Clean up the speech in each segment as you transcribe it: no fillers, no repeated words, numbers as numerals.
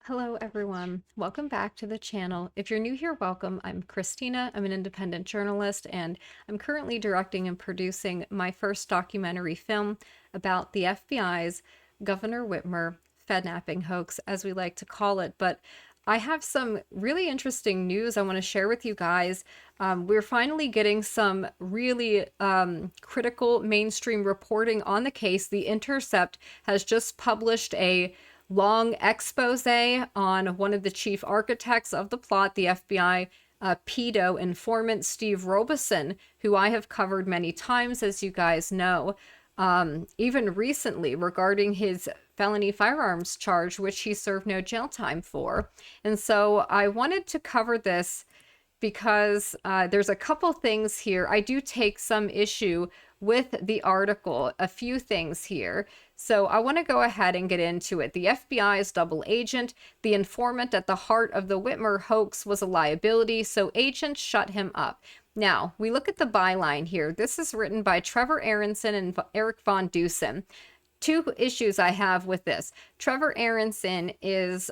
Hello, everyone. Welcome back to the channel. If you're new here, welcome. I'm Christina. I'm an independent journalist, and I'm currently directing and producing my first documentary film about the FBI's Governor Whitmer Fednapping hoax, as we like to call it. But I have some really interesting news I want to share with you guys. We're finally getting some really critical mainstream reporting on the case. The Intercept has just published a long expose on one of the chief architects of the plot, the FBI pedo informant Steve Robeson, who I have covered many times, as you guys know, even recently regarding his felony firearms charge, which he served no jail time for. And so I wanted to cover this because there's a couple things here. I do take some issue with the article, a few things here. So I want to go ahead and get into it. The FBI's double agent, the informant at the heart of the Whitmer hoax, was a liability, so agents shut him up. Now, we look at the byline here. This is written by Trevor Aronson and Eric Von Dusen. Two issues I have with this. Trevor Aronson is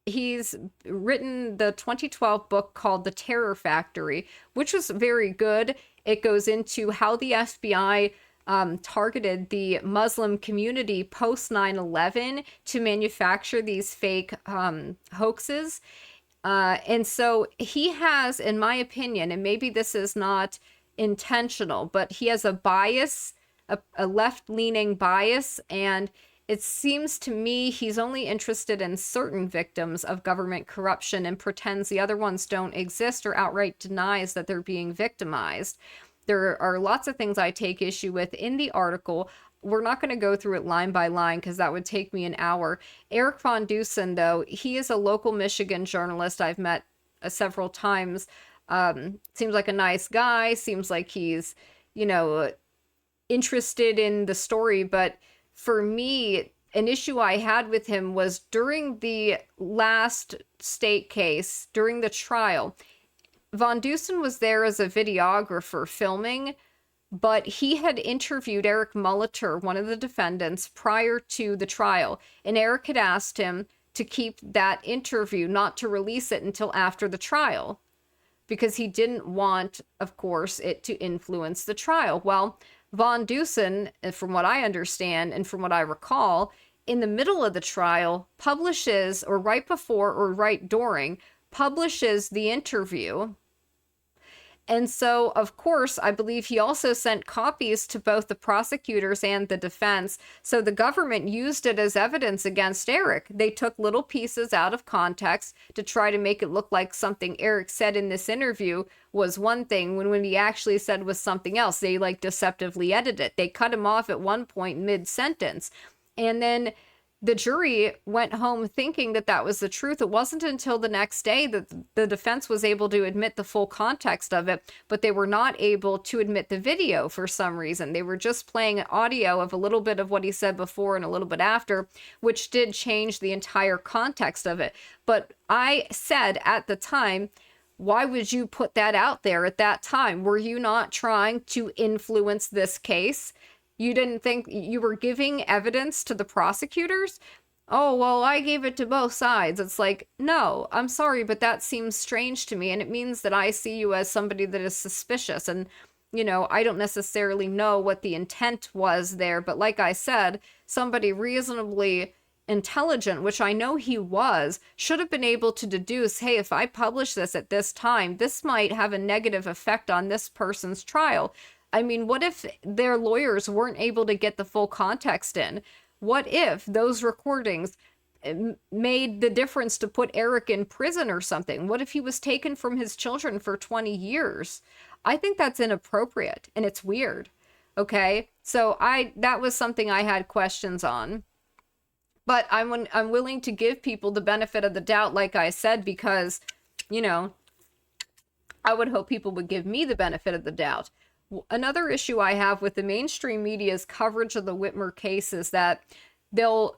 he's written the 2012 book called The Terror Factory, which was very good. It goes into how the FBI targeted the Muslim community post 9/11 to manufacture these fake hoaxes. And so he has, in my opinion, and maybe this is not intentional, but he has a bias, a left-leaning bias, and it seems to me he's only interested in certain victims of government corruption and pretends the other ones don't exist or outright denies that they're being victimized. There are lots of things I take issue with in the article. We're not going to go through it line by line because that would take me an hour. Eric Von Dusen, though, he is a local Michigan journalist I've met several times. Seems like a nice guy. Seems like he's, interested in the story, but for me, an issue I had with him was during the last state case, during the trial, Von Dusen was there as a videographer filming, but he had interviewed Eric Molitor, one of the defendants, prior to the trial, and Eric had asked him to keep that interview, not to release it until after the trial, because he didn't want, of course, it to influence the trial. Well, Von Dusen, from what I understand and from what I recall, in the middle of the trial, publishes, or right before or right during, publishes the interview. And so, of course, I believe he also sent copies to both the prosecutors and the defense. So the government used it as evidence against Eric. They took little pieces out of context to try to make it look like something Eric said in this interview was one thing when he actually said was something else. They deceptively edited it. They cut him off at one point mid-sentence. And then the jury went home thinking that that was the truth. It wasn't until the next day that the defense was able to admit the full context of it, but they were not able to admit the video for some reason. They were just playing audio of a little bit of what he said before and a little bit after, which did change the entire context of it. But I said at the time, why would you put that out there at that time? Were you not trying to influence this case? You didn't think you were giving evidence to the prosecutors? Oh, well, I gave it to both sides. It's like, no, I'm sorry, but that seems strange to me. And it means that I see you as somebody that is suspicious. And, I don't necessarily know what the intent was there. But like I said, somebody reasonably intelligent, which I know he was, should have been able to deduce, hey, if I publish this at this time, this might have a negative effect on this person's trial. I mean, what if their lawyers weren't able to get the full context in? What if those recordings made the difference to put Eric in prison or something? What if he was taken from his children for 20 years? I think that's inappropriate and it's weird. Okay? So that was something I had questions on. But I'm willing to give people the benefit of the doubt, like I said, because, I would hope people would give me the benefit of the doubt. Another issue I have with the mainstream media's coverage of the Whitmer case is that no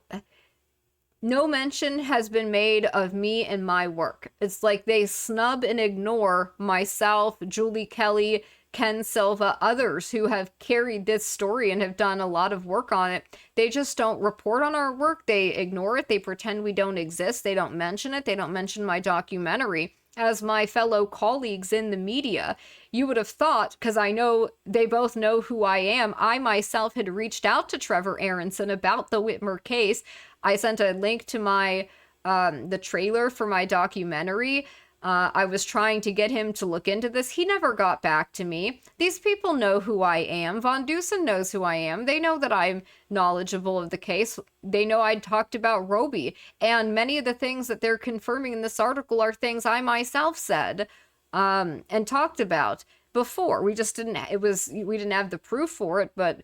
mention has been made of me and my work. It's like they snub and ignore myself, Julie Kelly, Ken Silva, others who have carried this story and have done a lot of work on it, they just don't report on our work. They ignore it. They pretend we don't exist. They don't mention it. They don't mention my documentary. As my fellow colleagues in the media, you would have thought, because I know they both know who I am, I myself had reached out to Trevor Aronson about the Whitmer case. I sent a link to my the trailer for my documentary. I was trying to get him to look into this. He never got back to me. These people know who I am. Von Dusen knows who I am. They know that I'm knowledgeable of the case. They know I talked about Roby. And many of the things that they're confirming in this article are things I myself said and talked about before. We just didn't, we didn't have the proof for it, but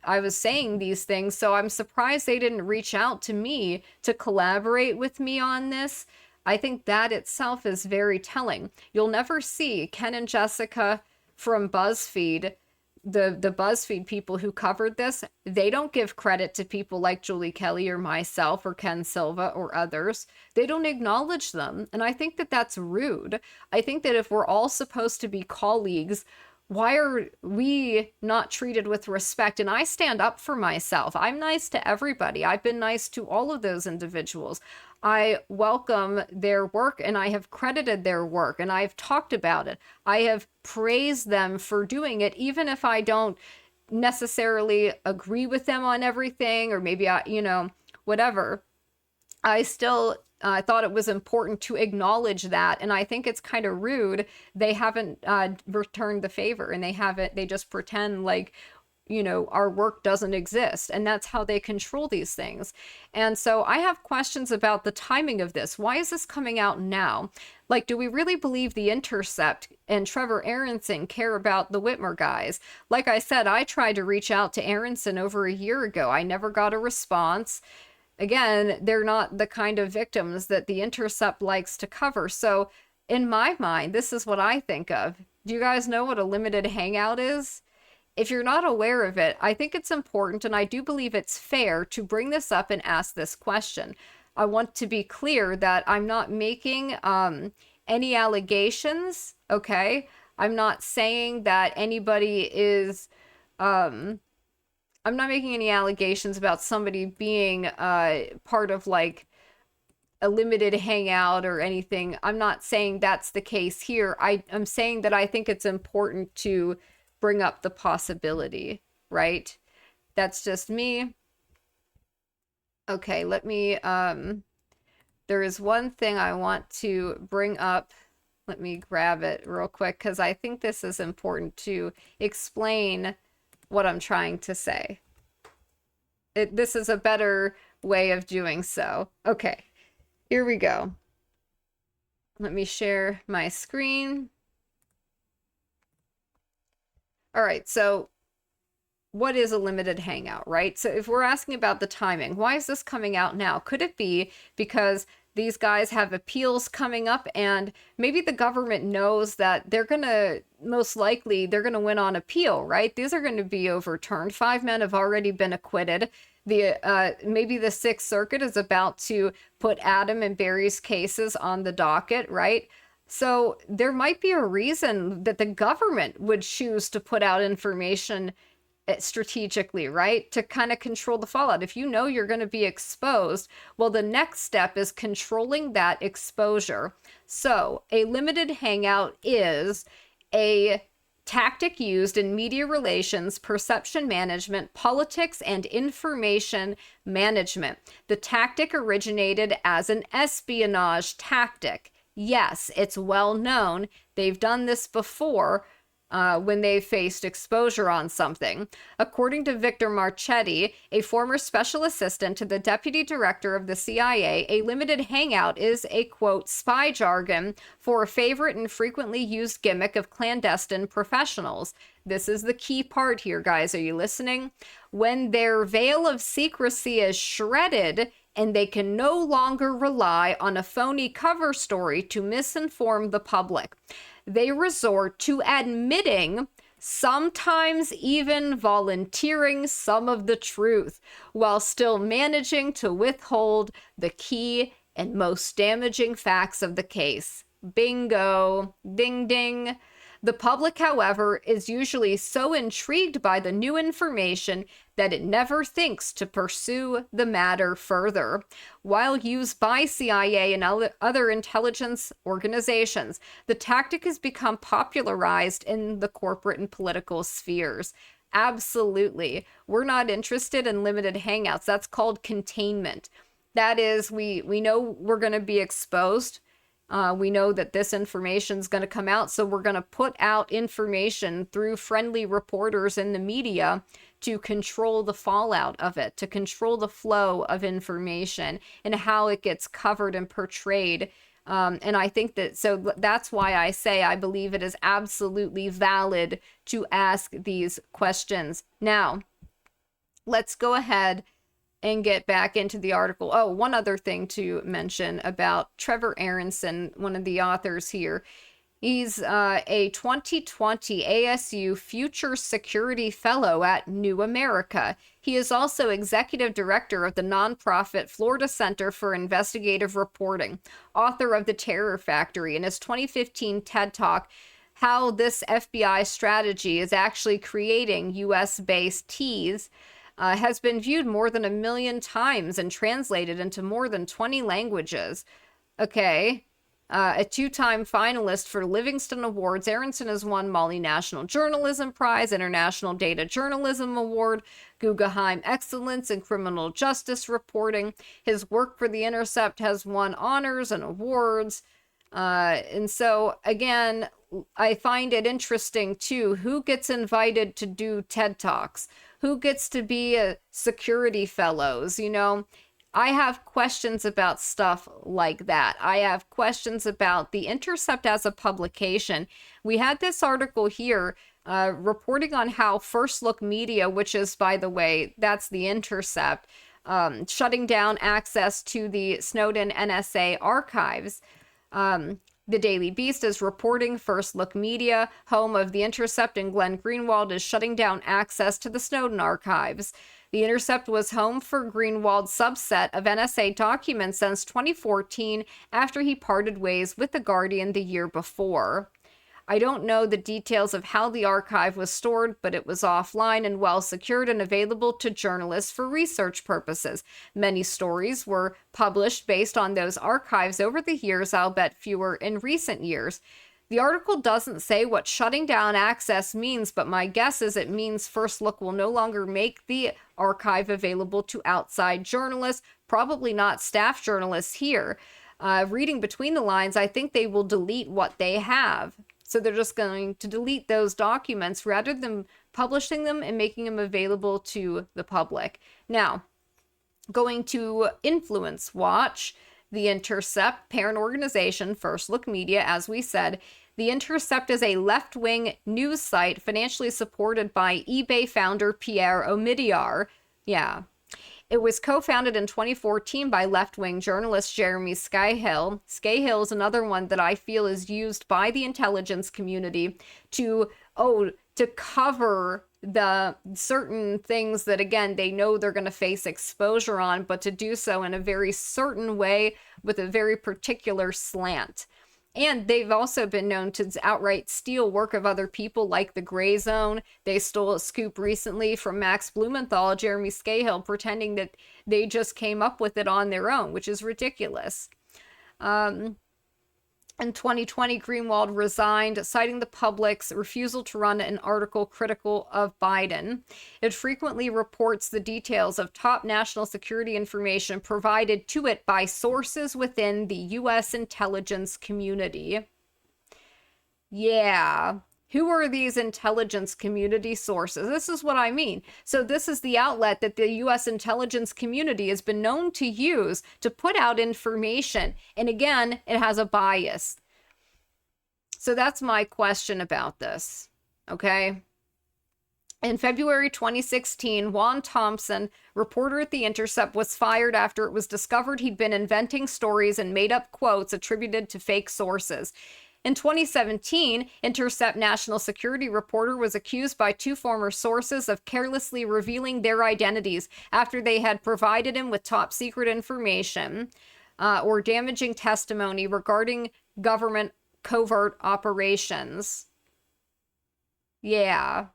I was saying these things. So I'm surprised they didn't reach out to me to collaborate with me on this. I think that itself is very telling. You'll never see Ken and Jessica from BuzzFeed, the BuzzFeed people who covered this. They don't give credit to people like Julie Kelly or myself or Ken Silva or others. They don't acknowledge them. And I think that that's rude. I think that if we're all supposed to be colleagues, why are we not treated with respect? And I stand up for myself. I'm nice to everybody. I've been nice to all of those individuals. I welcome their work and I have credited their work and I've talked about it. I have praised them for doing it, even if I don't necessarily agree with them on everything, or maybe whatever. I still thought it was important to acknowledge that. And I think it's kind of rude. They haven't returned the favor, and they just pretend like, our work doesn't exist. And that's how they control these things. And so I have questions about the timing of this. Why is this coming out now? Like, do we really believe the Intercept and Trevor Aronson care about the Whitmer guys? Like I said, I tried to reach out to Aronson over a year ago. I never got a response. Again, they're not the kind of victims that the Intercept likes to cover. So in my mind, this is what I think of. Do you guys know what a limited hangout is? If you're not aware of it, I think it's important, and I do believe it's fair to bring this up and ask this question. I want to be clear that I'm not making any allegations, okay? I'm not saying that anybody is... I'm not making any allegations about somebody being part of like a limited hangout or anything. I'm not saying that's the case here. I'm saying that I think it's important to bring up the possibility, right? That's just me. Okay, let me, there is one thing I want to bring up. Let me grab it real quick, because I think this is important to explain what I'm trying to say. This is a better way of doing so. Okay, here we go. Let me share my screen. All right, so what is a limited hangout, right? So if we're asking about the timing, why is this coming out now? Could it be because these guys have appeals coming up and maybe the government knows that they're going to, most likely, they're going to win on appeal, right? These are going to be overturned. 5 men have already been acquitted. Maybe the Sixth Circuit is about to put Adam and Barry's cases on the docket, right? So there might be a reason that the government would choose to put out information strategically, right? To kind of control the fallout. If you know you're going to be exposed, well, the next step is controlling that exposure. So a limited hangout is a tactic used in media relations, perception management, politics, and information management. The tactic originated as an espionage tactic. Yes, it's well known. They've done this before when they faced exposure on something. According to Victor Marchetti, a former special assistant to the deputy director of the CIA, a limited hangout is a, quote, spy jargon for a favorite and frequently used gimmick of clandestine professionals. This is the key part here, guys. Are you listening? When their veil of secrecy is shredded, and they can no longer rely on a phony cover story to misinform the public, they resort to admitting, sometimes even volunteering some of the truth, while still managing to withhold the key and most damaging facts of the case. Bingo. Ding ding. The public, however, is usually so intrigued by the new information that it never thinks to pursue the matter further. While used by CIA and other intelligence organizations, the tactic has become popularized in the corporate and political spheres. Absolutely. We're not interested in limited hangouts. That's called containment. That is, we know we're going to be exposed. We know that this information is going to come out, so we're going to put out information through friendly reporters in the media to control the fallout of it, to control the flow of information and how it gets covered and portrayed. And I think that's why I say I believe it is absolutely valid to ask these questions. Now, let's go ahead and get back into the article. Oh, one other thing to mention about Trevor Aronson, one of the authors here. He's a 2020 ASU Future Security Fellow at New America. He is also executive director of the nonprofit Florida Center for Investigative Reporting, author of The Terror Factory, and his 2015 TED Talk, How This FBI Strategy is Actually Creating U.S.-Based Teas, has been viewed more than 1 million times and translated into more than 20 languages. Okay. A 2-time finalist for Livingston Awards, Aronson has won Molly National Journalism Prize, International Data Journalism Award, Guggenheim Excellence in Criminal Justice Reporting. His work for The Intercept has won honors and awards. And so, again, I find it interesting, too, who gets invited to do TED Talks? Who gets to be a security fellows? You know, I have questions about stuff like that. I have questions about The Intercept as a publication. We had this article here reporting on how First Look Media, which is, by the way, that's The Intercept, shutting down access to the Snowden NSA archives. The Daily Beast is reporting First Look Media, home of The Intercept and Glenn Greenwald, is shutting down access to the Snowden archives. The Intercept was home for Greenwald's subset of NSA documents since 2014 after he parted ways with The Guardian the year before. I don't know the details of how the archive was stored, but it was offline and well secured and available to journalists for research purposes. Many stories were published based on those archives over the years, I'll bet fewer in recent years. The article doesn't say what shutting down access means, but my guess is it means First Look will no longer make the archive available to outside journalists, probably not staff journalists here. Reading between the lines, I think they will delete what they have. So they're just going to delete those documents rather than publishing them and making them available to the public. Now, going to Influence Watch, The Intercept, parent organization, First Look Media, as we said. The Intercept is a left-wing news site financially supported by eBay founder Pierre Omidyar. Yeah. It was co-founded in 2014 by left-wing journalist Jeremy Scahill. Scahill is another one that I feel is used by the intelligence community to cover the certain things that, again, they know they're going to face exposure on, but to do so in a very certain way with a very particular slant. And they've also been known to outright steal work of other people, like The Gray Zone. They stole a scoop recently from Max Blumenthal, Jeremy Scahill, pretending that they just came up with it on their own, which is ridiculous. In 2020, Greenwald resigned, citing the public's refusal to run an article critical of Biden. It frequently reports the details of top national security information provided to it by sources within the U.S. intelligence community. Yeah. Who are these intelligence community sources? This is what I mean. So this is the outlet that the U.S. intelligence community has been known to use to put out information. And again, it has a bias. So that's my question about this. Okay. In February 2016, Juan Thompson, reporter at The Intercept, was fired after it was discovered he'd been inventing stories and made up quotes attributed to fake sources. In 2017, Intercept national security reporter was accused by two former sources of carelessly revealing their identities after they had provided him with top secret information or damaging testimony regarding government covert operations. Yeah.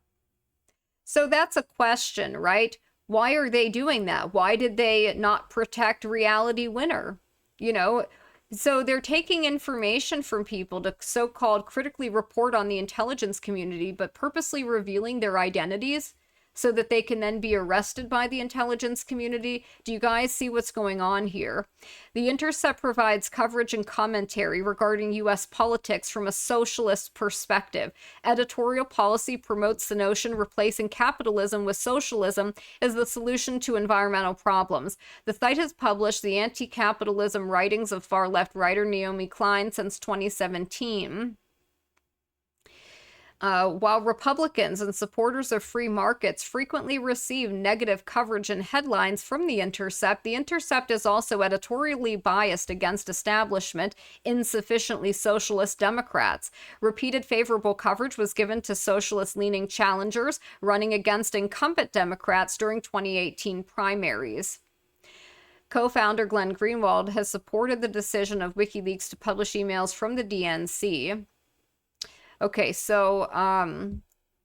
So that's a question, right? Why are they doing that? Why did they not protect Reality Winner? You know, so they're taking information from people to so-called critically report on the intelligence community, but purposely revealing their identities so that they can then be arrested by the intelligence community. Do you guys see what's going on here? The Intercept provides coverage and commentary regarding U.S. politics from a socialist perspective. Editorial policy promotes the notion replacing capitalism with socialism is the solution to environmental problems. The site has published the anti-capitalism writings of far-left writer Naomi Klein since 2017. While Republicans and supporters of free markets frequently receive negative coverage and headlines from The Intercept is also editorially biased against establishment, insufficiently socialist Democrats. Repeated favorable coverage was given to socialist-leaning challengers running against incumbent Democrats during 2018 primaries. Co-founder Glenn Greenwald has supported the decision of WikiLeaks to publish emails from the DNC. Okay, so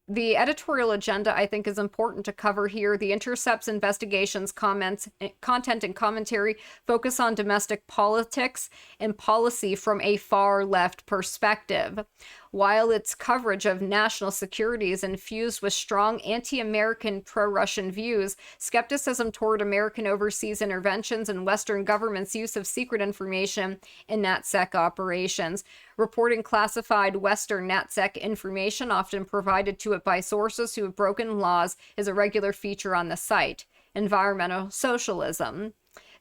the editorial agenda, I think, is important to cover here. The Intercept's investigations, content, and commentary focus on domestic politics and policy from a far-left perspective, while its coverage of national security is infused with strong anti-American pro-Russian views. Skepticism toward American overseas interventions and Western governments' use of secret information in NatSec operations. Reporting classified Western NatSec information, often provided to it by sources who have broken laws, is a regular feature on the site. Environmental socialism.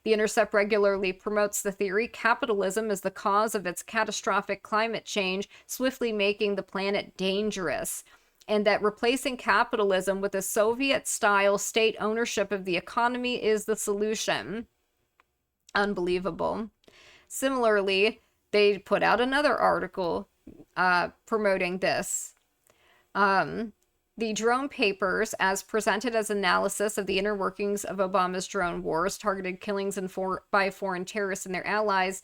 The Intercept regularly promotes the theory capitalism is the cause of its catastrophic climate change, swiftly making the planet dangerous, and that replacing capitalism with a Soviet-style state ownership of the economy is the solution. Unbelievable. Similarly, they put out another article promoting this. The drone papers, as presented as analysis of the inner workings of Obama's drone wars, targeted killings by foreign terrorists and their allies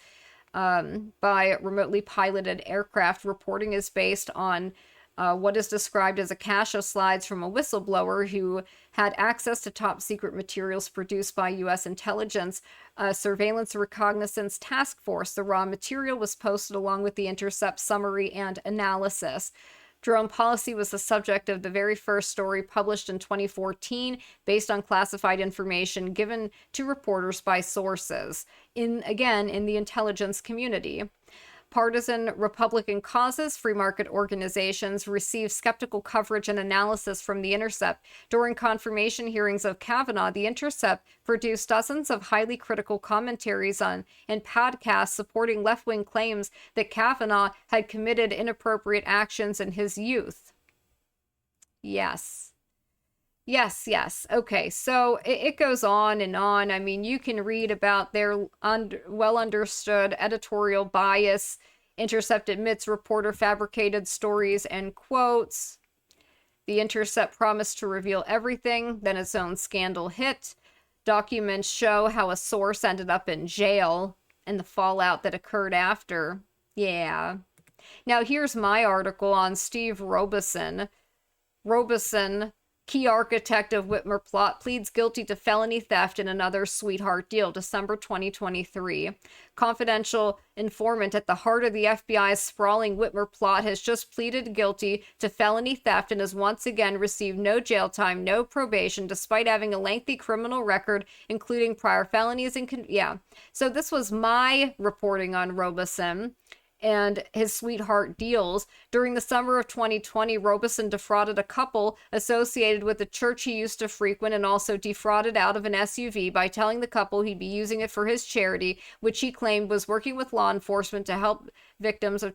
by remotely piloted aircraft. Reporting is based on what is described as a cache of slides from a whistleblower who had access to top secret materials produced by U.S. intelligence surveillance reconnaissance task force. The raw material was posted along with the Intercept summary and analysis. Drone policy was the subject of the very first story published in 2014 based on classified information given to reporters by sources, in the intelligence community. Partisan Republican causes, free market organizations receive skeptical coverage and analysis from The Intercept. During confirmation hearings of Kavanaugh, The Intercept produced dozens of highly critical commentaries on and podcasts supporting left-wing claims that Kavanaugh had committed inappropriate actions in his youth. Yes. Yes. Okay, so it goes on and on. I mean, you can read about their well-understood editorial bias. Intercept admits reporter fabricated stories and quotes. The Intercept promised to reveal everything, then its own scandal hit. Documents show how a source ended up in jail and the fallout that occurred after. Yeah. Now, here's my article on Steve Robeson. Key architect of Whitmer plot, pleads guilty to felony theft in another sweetheart deal, December 2023. Confidential informant at the heart of the FBI's sprawling Whitmer plot has just pleaded guilty to felony theft and has once again received no jail time, no probation, despite having a lengthy criminal record, including prior felonies and... So this was my reporting on Robeson and his sweetheart deals. During the summer of 2020, Robeson defrauded a couple associated with the church he used to frequent and also defrauded out of an SUV by telling the couple he'd be using it for his charity, which he claimed was working with law enforcement to help victims of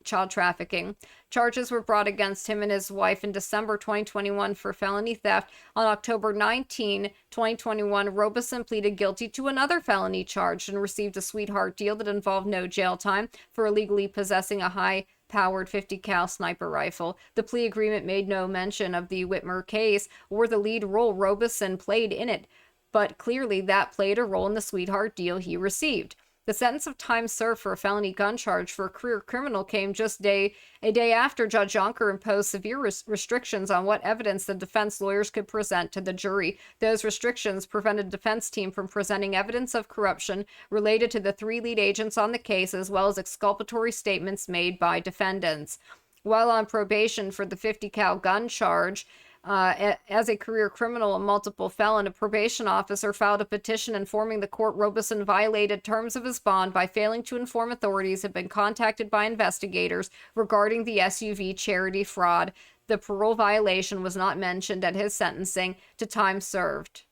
child trafficking. Charges were brought against him and his wife in December 2021 for felony theft. On October 19, 2021, Robeson pleaded guilty to another felony charge and received a sweetheart deal that involved no jail time for illegally possessing a high-powered 50 cal sniper rifle. The plea agreement made no mention of the Whitmer case or the lead role Robeson played in it, but clearly that played a role in the sweetheart deal he received. The sentence of time served for a felony gun charge for a career criminal came just a day after Judge Yonker imposed severe restrictions on what evidence the defense lawyers could present to the jury. Those restrictions prevented the defense team from presenting evidence of corruption related to the 3 lead agents on the case, as well as exculpatory statements made by defendants. While on probation for the 50 cal gun charge, as a career criminal and multiple felon, a probation officer filed a petition informing the court Robeson violated terms of his bond by failing to inform authorities had been contacted by investigators regarding the SUV charity fraud. The parole violation was not mentioned at his sentencing to time served.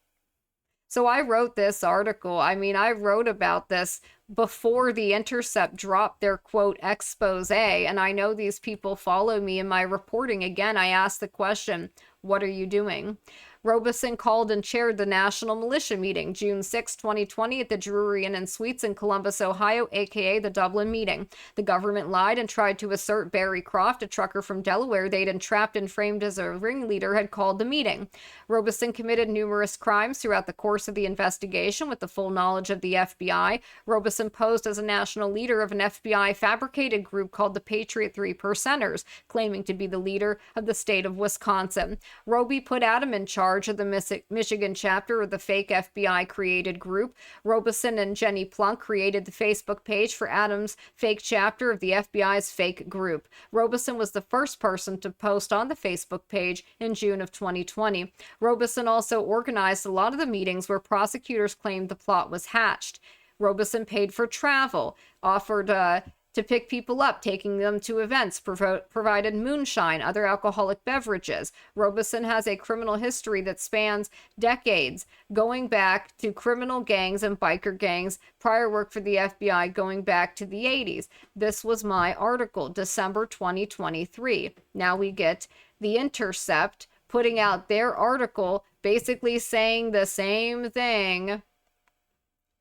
So I wrote this article. I mean, I wrote about this before the Intercept dropped their quote expose, and I know these people follow me in my reporting. Again, I asked the question, what are you doing? Robeson called and chaired the National Militia Meeting, June 6, 2020, at the Drury Inn and Suites in Columbus, Ohio, aka the Dublin Meeting. The government lied and tried to assert Barry Croft, a trucker from Delaware they'd entrapped and framed as a ringleader, had called the meeting. Robeson committed numerous crimes throughout the course of the investigation with the full knowledge of the FBI. Robeson posed as a national leader of an FBI fabricated group called the Patriot 3 Percenters, claiming to be the leader of the state of Wisconsin. Roby put Adam in charge of the Michigan chapter of the fake FBI created group. Robeson and Jenny Plunk created the Facebook page for Adam's fake chapter of the FBI's fake group. Robeson was the first person to post on the Facebook page in June of 2020. Robeson also organized a lot of the meetings where prosecutors claimed the plot was hatched. Robeson paid for travel, offered to pick people up, taking them to events, provided moonshine, other alcoholic beverages. Robeson has a criminal history that spans decades, going back to criminal gangs and biker gangs, prior work for the FBI going back to the 80s. This was my article, December 2023. Now we get The Intercept putting out their article, basically saying the same thing,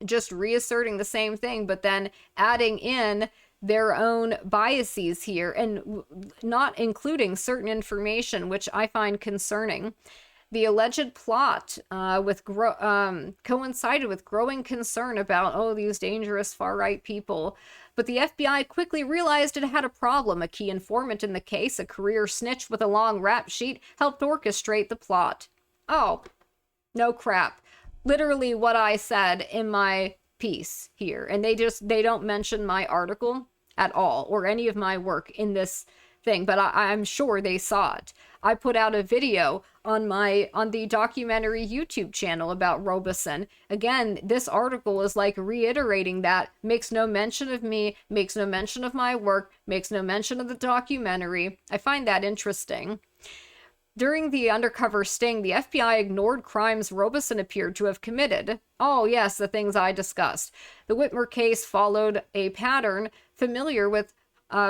just reasserting the same thing, but then adding in their own biases here and not including certain information, which I find concerning. The alleged plot coincided with growing concern about, these dangerous far-right people. But the FBI quickly realized it had a problem. A key informant in the case, a career snitch with a long rap sheet, helped orchestrate the plot. Oh, no crap. Literally what I said in my piece here, and they don't mention my article at all or any of my work in this thing, but I'm sure they saw it. I put out a video on the documentary YouTube channel about Robeson. Again, this article is like reiterating that, makes no mention of me, makes no mention of my work, makes no mention of the documentary. I find that interesting. During the undercover sting, the FBI ignored crimes Robeson appeared to have committed. Oh, yes, the things I discussed. The Whitmer case followed a pattern familiar with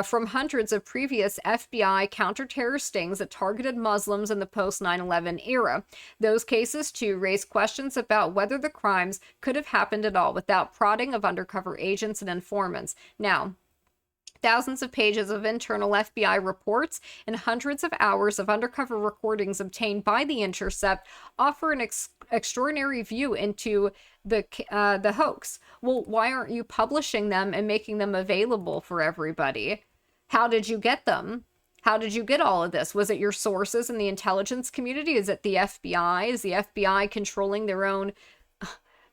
from hundreds of previous FBI counter-terror stings that targeted Muslims in the post-9/11 era. Those cases, too, raised questions about whether the crimes could have happened at all without prodding of undercover agents and informants. Now, thousands of pages of internal FBI reports and hundreds of hours of undercover recordings obtained by the Intercept offer an extraordinary view into the hoax. Well, why aren't you publishing them and making them available for everybody? How did you get them? How did you get all of this? Was it your sources in the intelligence community? Is it the FBI? Is the FBI controlling their own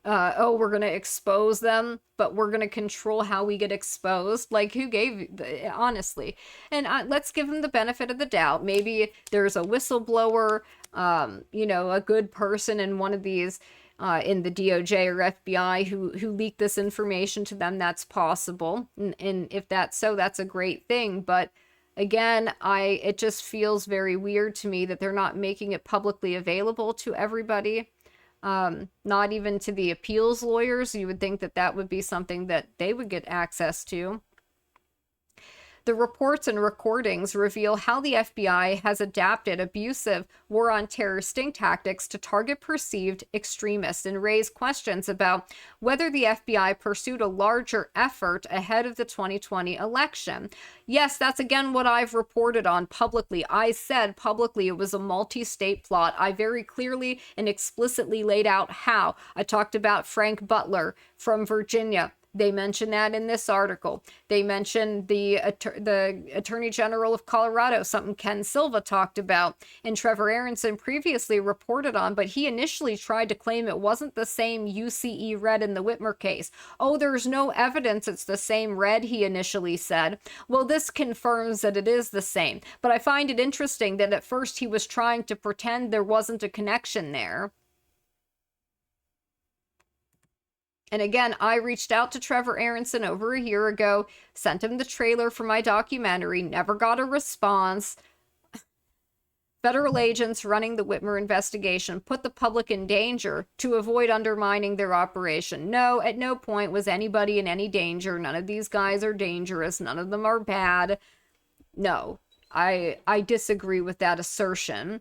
we're going to expose them, but we're going to control how we get exposed? Like, who gave, honestly? And let's give them the benefit of the doubt. Maybe there's a whistleblower, a good person in one of these, in the DOJ or FBI who leaked this information to them. That's possible. And if that's so, that's a great thing. But again, it just feels very weird to me that they're not making it publicly available to everybody. Not even to the appeals lawyers. You would think that would be something that they would get access to. The reports and recordings reveal how the FBI has adapted abusive war on terror sting tactics to target perceived extremists and raise questions about whether the FBI pursued a larger effort ahead of the 2020 election. Yes, that's again what I've reported on publicly. I said publicly it was a multi-state plot. I very clearly and explicitly laid out how. I talked about Frank Butler from Virginia, They mention that in this article. They mention the Attorney General of Colorado, something Ken Silva talked about, and Trevor Aronson previously reported on, but he initially tried to claim it wasn't the same UCE red in the Whitmer case. Oh, there's no evidence it's the same red, he initially said. Well, this confirms that it is the same, but I find it interesting that at first he was trying to pretend there wasn't a connection there. And again, I reached out to Trevor Aronson over a year ago, sent him the trailer for my documentary, never got a response. Federal agents running the Whitmer investigation put the public in danger to avoid undermining their operation. No, at no point was anybody in any danger. None of these guys are dangerous. None of them are bad. No, I disagree with that assertion.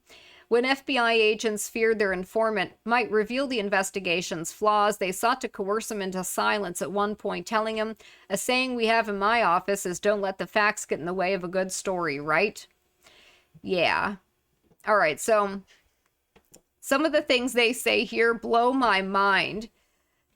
When FBI agents feared their informant might reveal the investigation's flaws, they sought to coerce him into silence at one point, telling him, "A saying we have in my office is don't let the facts get in the way of a good story, right?" Yeah. All right, so some of the things they say here blow my mind.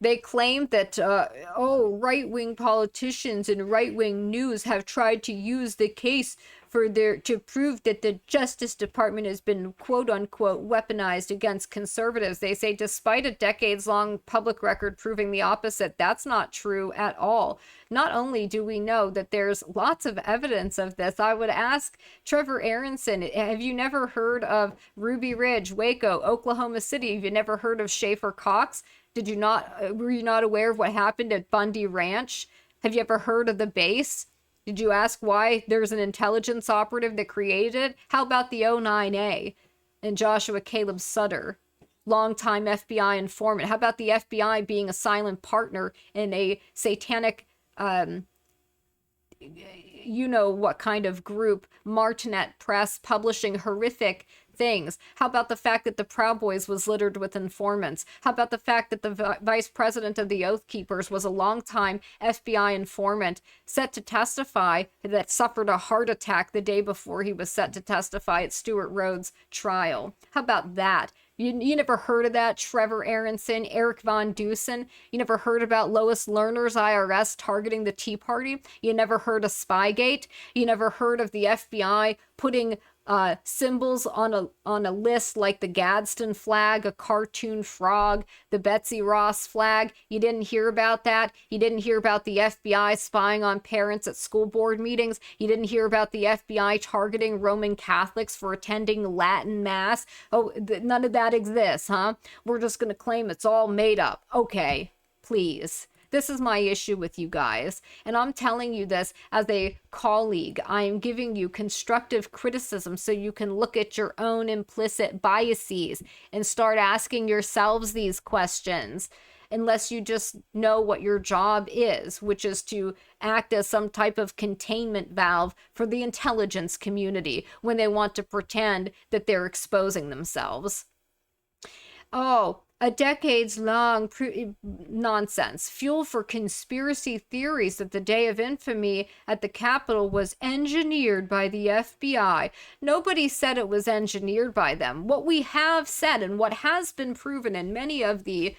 They claim that, right-wing politicians and right-wing news have tried to use the case to prove that the Justice Department has been quote-unquote weaponized against conservatives. They say despite a decades-long public record proving the opposite, that's not true at all. Not only do we know that there's lots of evidence of this, I would ask Trevor Aronson, have you never heard of Ruby Ridge, Waco, Oklahoma City? Have you never heard of Schaefer Cox? Were you not aware of what happened at Bundy Ranch? Have you ever heard of the base? Did you ask why there's an intelligence operative that created it? How about the 09A and Joshua Caleb Sutter, longtime FBI informant? How about the FBI being a silent partner in a satanic, you know what kind of group, Martinet Press, publishing horrific things? How about the fact that the Proud Boys was littered with informants? How about the fact that the vice president of the Oath Keepers was a longtime FBI informant set to testify that suffered a heart attack the day before he was set to testify at Stewart Rhodes' trial? How about that? You never heard of that, Trevor Aronson, Eric Von Dusen? You never heard about Lois Lerner's IRS targeting the Tea Party? You never heard of Spygate? You never heard of the FBI putting symbols on a list like the Gadsden flag, a cartoon frog, the Betsy Ross flag? You didn't hear about that? You didn't hear about the FBI spying on parents at school board meetings? You didn't hear about the FBI targeting Roman Catholics for attending Latin Mass? Oh, none of that exists, huh? We're just going to claim it's all made up. Okay, please. This is my issue with you guys, and I'm telling you this as a colleague. I am giving you constructive criticism so you can look at your own implicit biases and start asking yourselves these questions, unless you just know what your job is, which is to act as some type of containment valve for the intelligence community when they want to pretend that they're exposing themselves. Oh, a decades-long nonsense, fuel for conspiracy theories that the day of infamy at the Capitol was engineered by the FBI. Nobody said it was engineered by them. What we have said, and what has been proven in many of the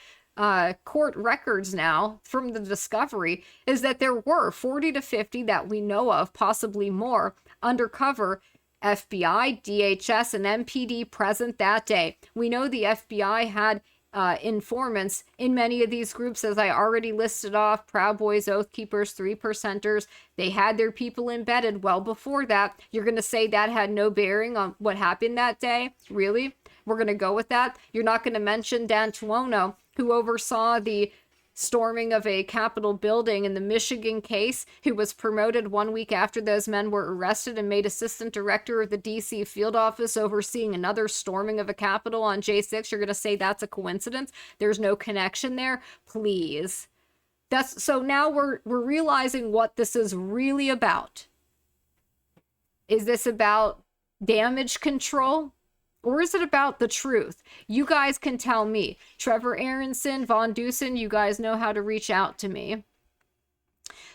court records now from the discovery, is that there were 40 to 50 that we know of, possibly more, undercover FBI, DHS, and MPD present that day. We know the FBI had informants in many of these groups, as I already listed off: Proud Boys, Oath Keepers, 3%ers. They had their people embedded well before that. You're going to say that had no bearing on what happened that day? Really? We're going to go with that? You're not going to mention Dan Tuono, who oversaw the storming of a Capitol building in the Michigan case, who was promoted 1 week after those men were arrested and made assistant director of the DC field office overseeing another storming of a Capitol on J6. You're going to say that's a coincidence? There's no connection there? Please. So now we're realizing what this is really about. Is this about damage control? Or is it about the truth? You guys can tell me. Trevor Aronson, Von Dusen, you guys know how to reach out to me.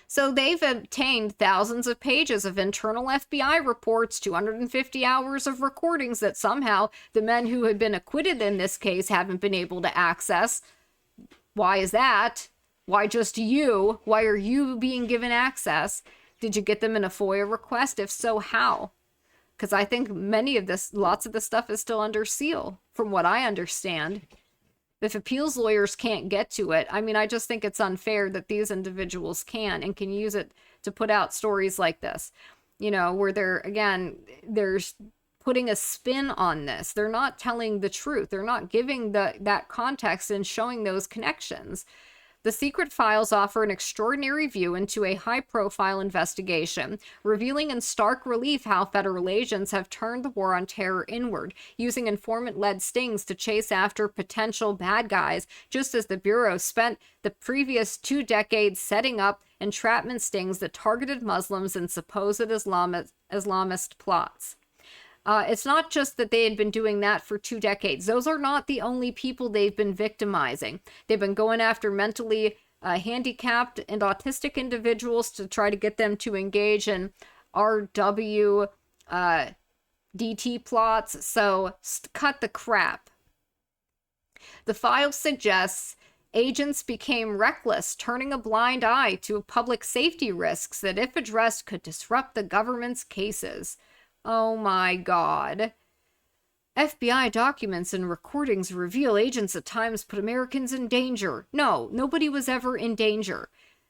So they've obtained thousands of pages of internal FBI reports, 250 hours of recordings that somehow the men who had been acquitted in this case haven't been able to access. Why is that? Why just you? Why are you being given access? Did you get them in a FOIA request? If so, how? Because I think lots of this stuff is still under seal, from what I understand. If appeals lawyers can't get to it, I mean, I just think it's unfair that these individuals can and can use it to put out stories like this, where they're putting a spin on this. They're not telling the truth. They're not giving that context and showing those connections. The secret files offer an extraordinary view into a high-profile investigation, revealing in stark relief how federal agents have turned the war on terror inward, using informant-led stings to chase after potential bad guys, just as the Bureau spent the previous 2 decades setting up entrapment stings that targeted Muslims and supposed Islamist plots. It's not just that they had been doing that for 2 decades. Those are not the only people they've been victimizing. They've been going after mentally handicapped and autistic individuals to try to get them to engage in RW DT plots. So cut the crap. The file suggests agents became reckless, turning a blind eye to public safety risks that, if addressed, could disrupt the government's cases. Oh my God. FBI documents and recordings reveal agents at times put Americans in danger. No, nobody was ever in danger.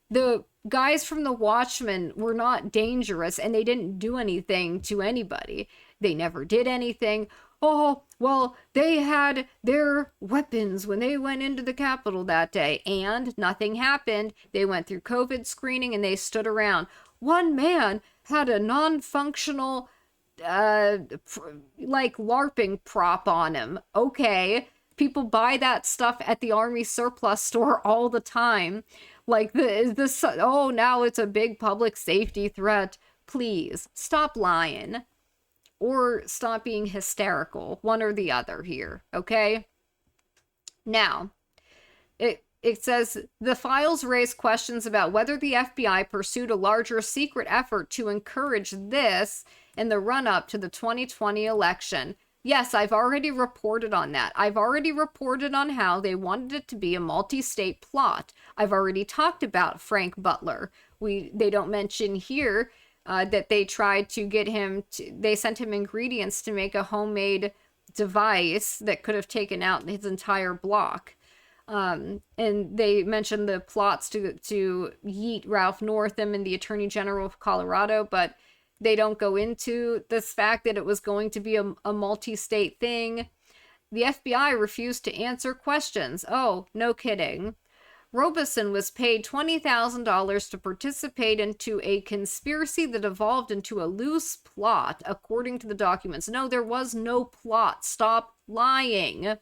The guys from the Watchmen were not dangerous, and they didn't do anything to anybody. They never did anything. Oh, well, they had their weapons when they went into the Capitol that day, and nothing happened. They went through COVID screening, and they stood around. One man had a non-functional like LARPing prop on him. Okay, people buy that stuff at the Army surplus store all the time. Like now it's a big public safety threat. Please stop lying, or stop being hysterical. One or the other here. Okay. Now, it says the files raise questions about whether the FBI pursued a larger secret effort to encourage this in the run-up to the 2020 election. Yes, I've already reported on that. I've already reported on how they wanted it to be a multi-state plot. I've already talked about Frank Butler. They don't mention here that they tried to get him they sent him ingredients to make a homemade device that could have taken out his entire block. And they mentioned the plots to yeet Ralph Northam and the Attorney General of Colorado, but they don't go into this fact that it was going to be a multi-state thing. The FBI refused to answer questions. Oh, no kidding. Robeson was paid $20,000 to participate into a conspiracy that evolved into a loose plot, according to the documents. No, there was no plot. Stop lying.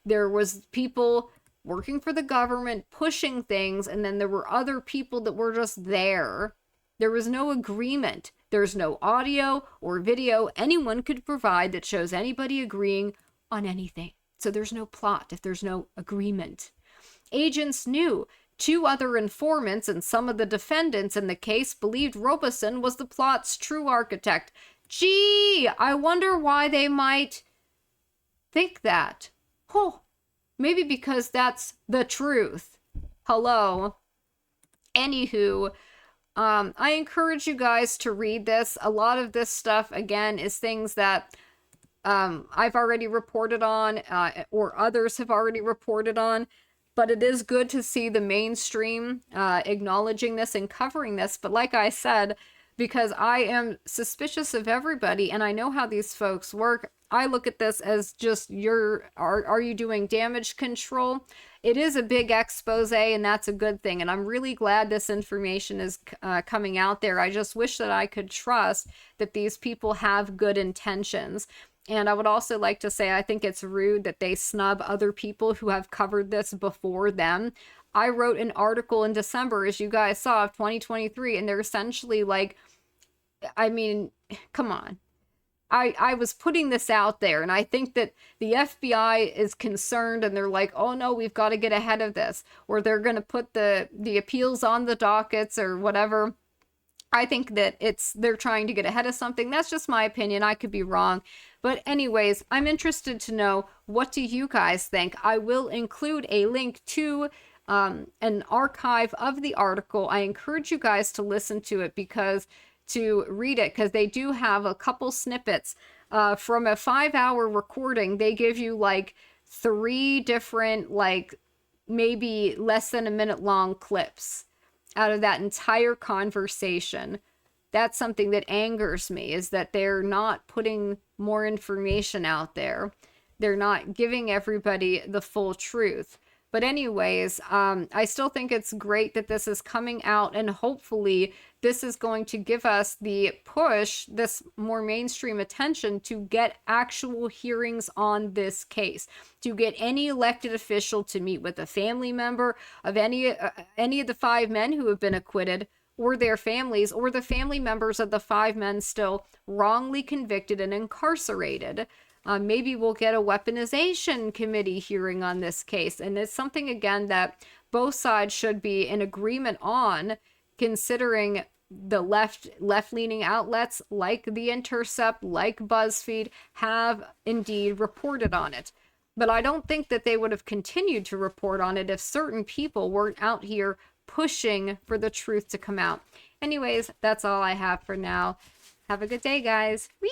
There was people working for the government, pushing things, and then there were other people that were just there. There was no agreement. There's no audio or video anyone could provide that shows anybody agreeing on anything. So there's no plot if there's no agreement. Agents knew 2 other informants and some of the defendants in the case believed Robeson was the plot's true architect. Gee, I wonder why they might think that. Oh, maybe because that's the truth. Hello. Anywho, I encourage you guys to read this. A lot of this stuff, again, is things that I've already reported on, or others have already reported on. But it is good to see the mainstream acknowledging this and covering this. But like I said, because I am suspicious of everybody and I know how these folks work, I look at this as just are you doing damage control? It is a big expose, and that's a good thing. And I'm really glad this information is coming out there. I just wish that I could trust that these people have good intentions. And I would also like to say, I think it's rude that they snub other people who have covered this before them. I wrote an article in December, as you guys saw, of 2023, and they're essentially like, I mean, come on. I was putting this out there, and I think that the FBI is concerned, and they're like, oh no, we've got to get ahead of this, or they're going to put the appeals on the dockets or whatever. I think that they're trying to get ahead of something. That's just my opinion. I could be wrong. But anyways, I'm interested to know, what do you guys think? I will include a link to an archive of the article. I encourage you guys to listen to it to read it, because they do have a couple snippets from a 5-hour recording. They give you like 3 different, like maybe less than a minute long clips out of that entire conversation. That's something that angers me, is that they're not putting more information out there. They're not giving everybody the full truth. But anyways, I still think it's great that this is coming out, and hopefully this is going to give us the push, this more mainstream attention, to get actual hearings on this case, to get any elected official to meet with a family member of any of the 5 men who have been acquitted, or their families, or the family members of the 5 men still wrongly convicted and incarcerated. Maybe we'll get a weaponization committee hearing on this case. And it's something, again, that both sides should be in agreement on, considering the left-leaning outlets like The Intercept, like BuzzFeed, have indeed reported on it. But I don't think that they would have continued to report on it if certain people weren't out here pushing for the truth to come out. Anyways, that's all I have for now. Have a good day, guys. Whee!